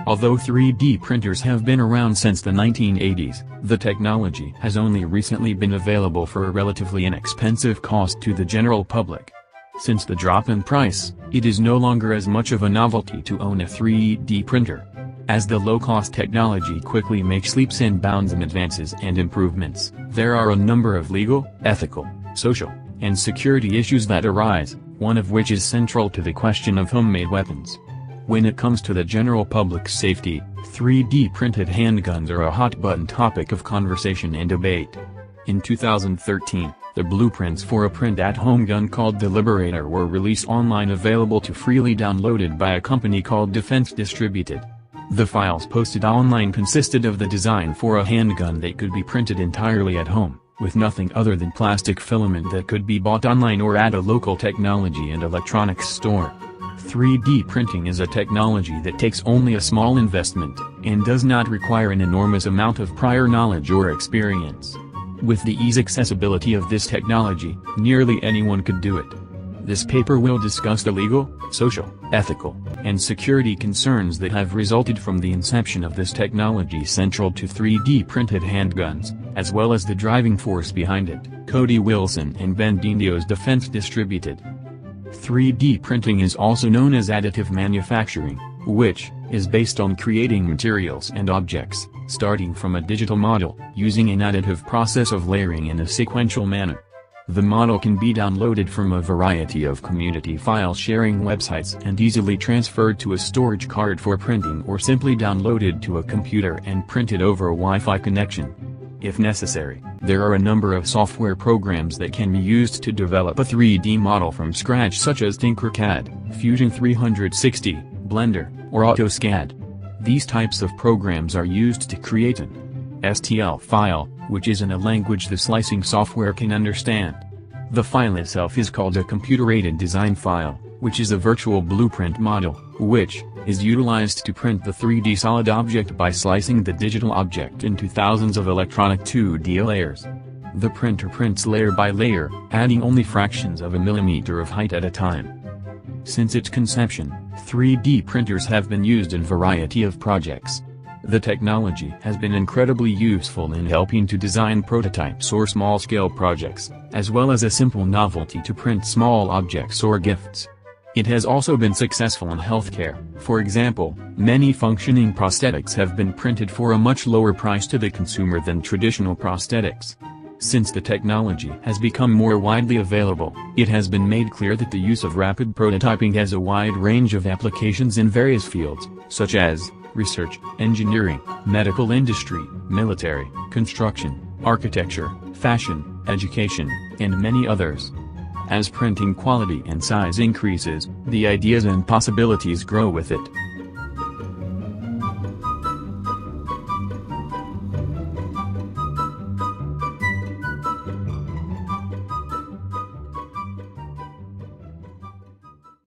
Although 3D printers have been around since the 1980s, the technology has only recently been available for a relatively inexpensive cost to the general public. Since the drop in price, it is no longer as much of a novelty to own a 3D printer. As the low-cost technology quickly makes leaps and bounds in advances and improvements, there are a number of legal, ethical, social, and security issues that arise, one of which is central to the question of homemade weapons. When it comes to the general public's safety, 3D printed handguns are a hot-button topic of conversation and debate. In 2013, the blueprints for a print-at-home gun called the Liberator were released online, available to freely downloaded by a company called Defense Distributed. The files posted online consisted of the design for a handgun that could be printed entirely at home, with nothing other than plastic filament that could be bought online or at a local technology and electronics store. 3D printing is a technology that takes only a small investment, and does not require an enormous amount of prior knowledge or experience. With the ease accessibility of this technology, nearly anyone could do it. This paper will discuss the legal, social, ethical, and security concerns that have resulted from the inception of this technology central to 3D printed handguns, as well as the driving force behind it. Cody Wilson and Ben Dindio's Defense Distributed. 3D printing is also known as additive manufacturing, which is based on creating materials and objects, starting from a digital model, using an additive process of layering in a sequential manner. The model can be downloaded from a variety of community file-sharing websites and easily transferred to a storage card for printing, or simply downloaded to a computer and printed over a Wi-Fi connection. If necessary, there are a number of software programs that can be used to develop a 3D model from scratch, such as Tinkercad, Fusion 360, Blender, or AutoSCAD. These types of programs are used to create an STL file, which is in a language the slicing software can understand. The file itself is called a computer-aided design file, which is a virtual blueprint model, which is utilized to print the 3D solid object by slicing the digital object into thousands of electronic 2D layers. The printer prints layer by layer, adding only fractions of a millimeter of height at a time. Since its conception, 3D printers have been used in a variety of projects. The technology has been incredibly useful in helping to design prototypes or small-scale projects, as well as a simple novelty to print small objects or gifts. It has also been successful in healthcare. For example, many functioning prosthetics have been printed for a much lower price to the consumer than traditional prosthetics. Since the technology has become more widely available, it has been made clear that the use of rapid prototyping has a wide range of applications in various fields, such as research, engineering, medical industry, military, construction, architecture, fashion, education, and many others. As printing quality and size increases, the ideas and possibilities grow with it.